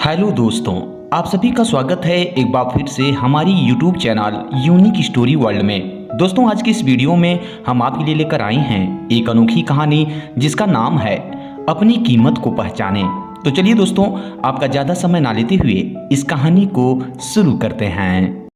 Hello दोस्तों, आप सभी का स्वागत है एक बार फिर से हमारी YouTube channel unique story world में। दोस्तों, आज की इस वीडियो में हम आपके लिए लेकर आए हैं एक अनोखी कहानी जिसका नाम है अपनी कीमत को पहचाने। तो चलिए दोस्तों, आपका ज़्यादा समय ना लेते हुए इस कहानी को शुरू करते हैं।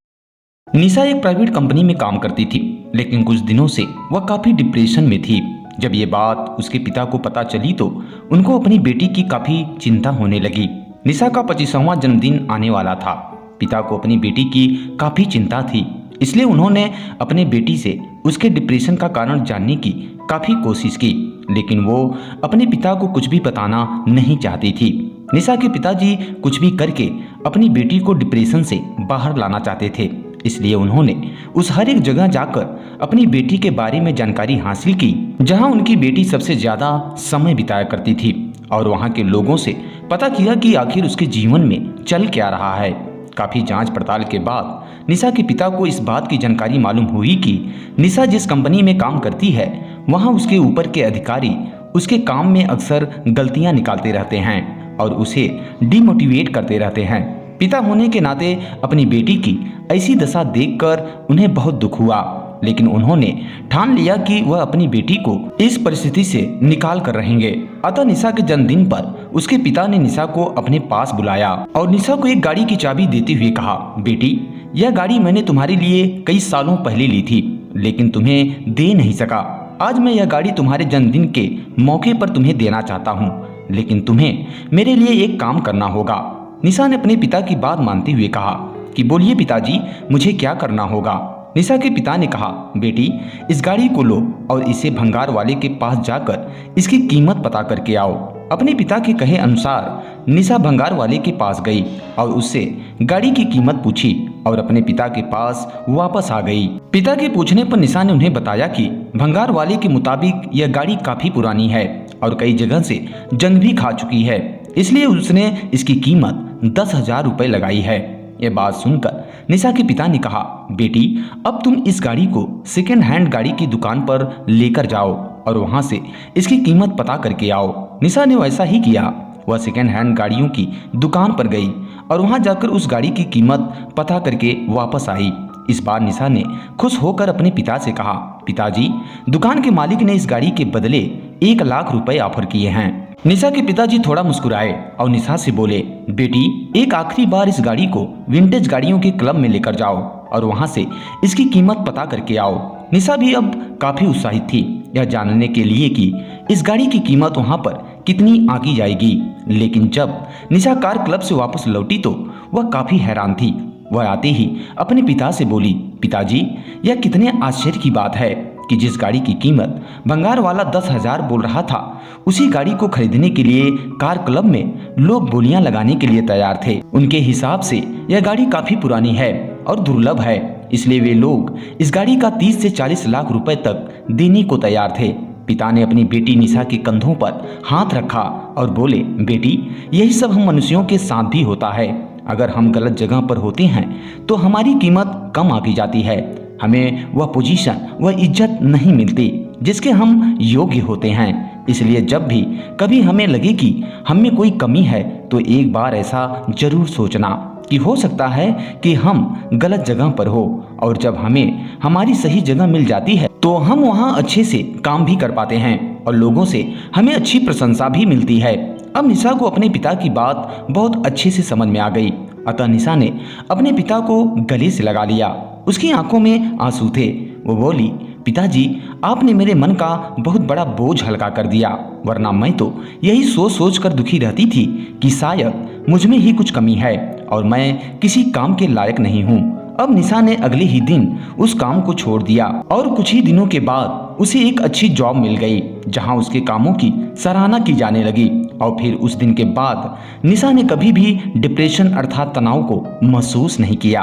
निशा एक प्राइवेट कंपनी में काम करती थी, लेकिन कुछ दिनों से वह काफ़ी डिप्रेशन में थी। जब ये बात उसके पिता को पता चली तो उनको अपनी बेटी की काफ़ी चिंता होने लगी। निशा का 25वां जन्मदिन आने वाला था। पिता को अपनी बेटी की काफ़ी चिंता थी, इसलिए उन्होंने अपने बेटी से उसके डिप्रेशन का कारण जानने की काफ़ी कोशिश की, लेकिन वो अपने पिता को कुछ भी बताना नहीं चाहती थी। निशा के पिताजी कुछ भी करके अपनी बेटी को डिप्रेशन से बाहर लाना चाहते थे, इसलिए उन्होंने उस हर एक जगह जाकर अपनी बेटी के बारे में जानकारी हासिल की जहां उनकी बेटी सबसे ज़्यादा समय बिताया करती थी, और वहां के लोगों से पता किया कि आखिर उसके जीवन में चल क्या रहा है। काफ़ी जांच पड़ताल के बाद निशा के पिता को इस बात की जानकारी मालूम हुई कि निशा जिस कंपनी में काम करती है वहां उसके ऊपर के अधिकारी उसके काम में अक्सर गलतियां निकालते रहते हैं और उसे डिमोटिवेट करते रहते हैं। पिता होने के नाते अपनी बेटी की ऐसी दशा देखकर उन्हें बहुत दुख हुआ, लेकिन उन्होंने ठान लिया कि वह अपनी बेटी को इस परिस्थिति से निकाल कर रहेंगे। अतः निशा के जन्मदिन पर उसके पिता ने निशा को अपने पास बुलाया और निशा को एक गाड़ी की चाबी देते हुए कहा, बेटी, यह गाड़ी मैंने तुम्हारे लिए कई सालों पहले ली थी, लेकिन तुम्हें दे नहीं सका। आज मैं यह गाड़ी तुम्हारे जन्मदिन के मौके पर तुम्हें देना चाहता हूँ, लेकिन तुम्हें मेरे लिए एक काम करना होगा। निशा ने अपने पिता की बात मानते हुए कहा कि बोलिए पिताजी, मुझे क्या करना होगा। निशा के पिता ने कहा, बेटी, इस गाड़ी को लो और इसे भंगार वाले के पास जाकर इसकी कीमत पता करके आओ। अपने पिता के कहे अनुसार निशा भंगार वाले के पास गई और उससे गाड़ी की कीमत पूछी और अपने पिता के पास वापस आ गई। पिता के पूछने पर निशा ने उन्हें बताया कि भंगार वाले के मुताबिक यह गाड़ी काफी पुरानी है और कई जगह से जंग भी खा चुकी है, इसलिए उसने इसकी कीमत 10,000 रुपये लगाई है। यह बात सुनकर निशा के पिता ने कहा, बेटी, अब तुम इस गाड़ी को सेकेंड हैंड गाड़ी की दुकान पर लेकर जाओ और वहां से इसकी कीमत पता करके आओ। निशा ने वैसा ही किया। वह सेकेंड हैंड गाड़ियों की दुकान पर गई और वहां जाकर उस गाड़ी की कीमत पता करके वापस आई। इस बार निशा ने खुश होकर अपने पिता से कहा, पिताजी, दुकान के मालिक ने इस गाड़ी के बदले 1 लाख रुपए ऑफर किए हैं। निशा के पिताजी थोड़ा मुस्कुराए और निशा से बोले, बेटी, एक आखिरी बार इस गाड़ी को विंटेज गाड़ियों के क्लब में लेकर जाओ और वहां से इसकी कीमत पता करके आओ। निशा भी अब काफी उत्साहित थी यह जानने के लिए कि इस गाड़ी की कीमत वहां पर कितनी आंकी जाएगी, लेकिन जब निशा कार क्लब से वापस लौटी तो वह काफी हैरान थी। वह आते ही अपने पिता से बोली, पिताजी, यह कितने आश्चर्य की बात है कि जिस गाड़ी की कीमत भंगार वाला 10,000 बोल रहा था, उसी गाड़ी को खरीदने के लिए कार क्लब में लोग बोलियां लगाने के लिए तैयार थे। उनके हिसाब से यह गाड़ी काफी पुरानी है और दुर्लभ है, इसलिए वे लोग इस गाड़ी का 30 से 40 लाख रुपए तक देने को तैयार थे। पिता ने अपनी बेटी निशा के कंधों पर हाथ रखा और बोले, बेटी, यही सब हम मनुष्यों के साथ भी होता है। अगर हम गलत जगह पर होते हैं तो हमारी कीमत कम आंकी जाती है, हमें वह पोजीशन, वह इज्जत नहीं मिलती जिसके हम योग्य होते हैं। इसलिए जब भी कभी हमें लगे कि हम में कोई कमी है तो एक बार ऐसा जरूर सोचना कि हो सकता है कि हम गलत जगह पर हो, और जब हमें हमारी सही जगह मिल जाती है तो हम वहां अच्छे से काम भी कर पाते हैं और लोगों से हमें अच्छी प्रशंसा भी मिलती है। अब निशा को अपने पिता की बात बहुत अच्छे से समझ में आ गई, अतः निशा ने अपने पिता को गले से लगा लिया। उसकी आंखों में आंसू थे। वो बोली, पिताजी, आपने मेरे मन का बहुत बड़ा बोझ हल्का कर दिया, वरना मैं तो यही सोच सोच कर दुखी रहती थी कि शायद मुझ में ही कुछ कमी है और मैं किसी काम के लायक नहीं हूँ। अब निशा ने अगले ही दिन उस काम को छोड़ दिया और कुछ ही दिनों के बाद उसे एक अच्छी जॉब मिल गई जहां उसके कामों की सराहना की जाने लगी। और फिर उस दिन के बाद निशा ने कभी भी डिप्रेशन अर्थात तनाव को महसूस नहीं किया।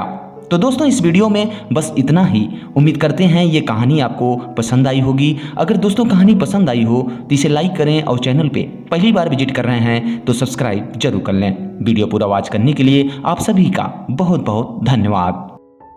तो दोस्तों, इस वीडियो में बस इतना ही। उम्मीद करते हैं ये कहानी आपको पसंद आई होगी। अगर दोस्तों कहानी पसंद आई हो तो इसे लाइक करें और चैनल पे पहली बार विजिट कर रहे हैं तो सब्सक्राइब जरूर कर लें। वीडियो पूरा वॉच करने के लिए आप सभी का बहुत बहुत धन्यवाद।